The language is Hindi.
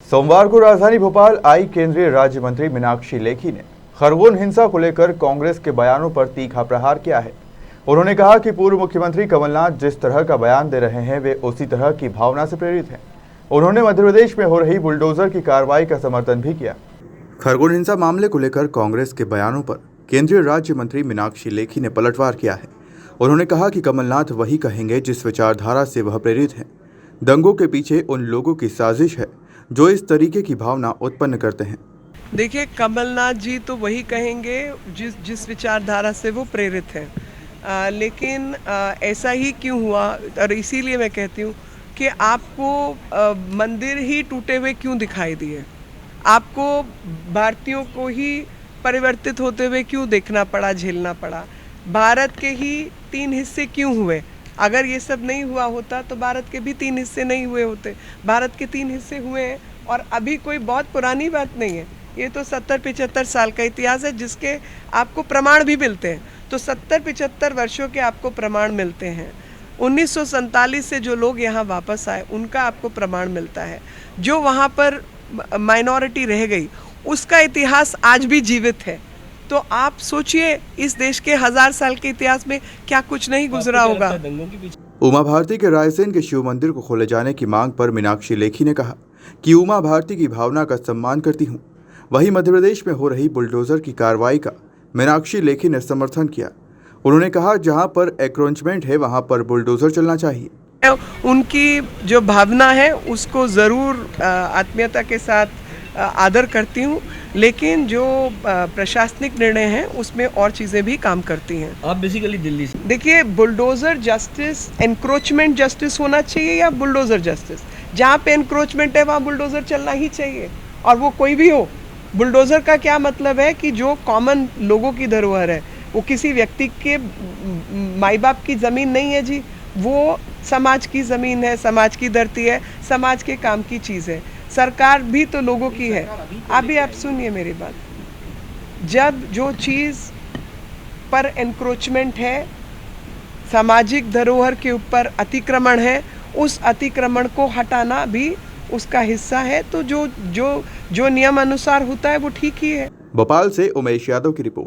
सोमवार को राजधानी भोपाल आई केंद्रीय राज्य मंत्री मीनाक्षी लेखी ने खरगोन हिंसा को लेकर कांग्रेस के बयानों पर तीखा प्रहार किया है। उन्होंने कहा कि पूर्व मुख्यमंत्री कमलनाथ जिस तरह का बयान दे रहे हैं वे उसी तरह की भावना से प्रेरित हैं। उन्होंने मध्य प्रदेश में हो रही बुलडोजर की कार्रवाई का समर्थन भी किया। खरगोन हिंसा मामले को लेकर कांग्रेस के बयानों पर केंद्रीय राज्य मंत्री मीनाक्षी लेखी ने पलटवार किया है। उन्होंने कहा कि कमलनाथ वही कहेंगे जिस विचारधारा से वह प्रेरित हैं। दंगों के पीछे उन लोगों की साजिश है जो इस तरीके की भावना उत्पन्न करते हैं। देखिए, कमलनाथ जी तो वही कहेंगे जिस विचारधारा से वो प्रेरित हैं। लेकिन ऐसा ही क्यों हुआ, और इसीलिए मैं कहती हूँ कि आपको मंदिर ही टूटे हुए क्यों दिखाई दिए, आपको भारतीयों को ही परिवर्तित होते हुए क्यों देखना पड़ा, झेलना पड़ा। भारत के ही 3 हिस्से क्यों हुए? अगर ये सब नहीं हुआ होता तो भारत के भी 3 हिस्से नहीं हुए होते। भारत के 3 हिस्से हुए हैं और अभी कोई बहुत पुरानी बात नहीं है। ये तो 70-75 साल का इतिहास है जिसके आपको प्रमाण भी मिलते हैं। तो 70-75 वर्षों के आपको प्रमाण मिलते हैं। 1947 से जो लोग यहाँ वापस आए उनका आपको प्रमाण मिलता है। जो वहाँ पर माइनॉरिटी रह गई उसका इतिहास आज भी जीवित है। तो आप सोचिए, इस देश के 1000 साल के इतिहास में क्या कुछ नहीं गुजरा होगा। उमा भारती के रायसेन के शिव मंदिर को खोले जाने की मांग पर मीनाक्षी लेखी ने कहा कि उमा भारती की भावना का सम्मान करती हूं। वहीं मध्य प्रदेश में हो रही बुलडोजर की कार्रवाई का मीनाक्षी लेखी ने समर्थन किया। उन्होंने कहा जहां पर एंक्रोचमेंट है वहां पर बुलडोजर चलना चाहिए। उनकी जो भावना है उसको ज़रूर आत्मीयता के साथ आदर करती हूँ, लेकिन जो प्रशासनिक निर्णय हैं उसमें और चीज़ें भी काम करती हैं। आप बेसिकली दिल्ली से देखिए, बुलडोज़र जस्टिस, एनक्रोचमेंट जस्टिस होना चाहिए या बुलडोज़र जस्टिस? जहाँ पे एनक्रोचमेंट है वहाँ बुलडोज़र चलना ही चाहिए, और वो कोई भी हो। बुलडोज़र का क्या मतलब है कि जो कॉमन लोगों की धरोहर है, वो किसी व्यक्ति के माई बाप की ज़मीन नहीं है जी, वो समाज की ज़मीन है, समाज की धरती है, समाज के काम की चीज़ है। सरकार भी तो लोगों की है। अभी आप सुनिए मेरी बात, जब जो चीज़ पर एनक्रोचमेंट है, सामाजिक धरोहर के ऊपर अतिक्रमण है, उस अतिक्रमण को हटाना भी उसका हिस्सा है। तो जो नियम अनुसार होता है वो ठीक ही है। भोपाल से उमेश यादव की रिपोर्ट।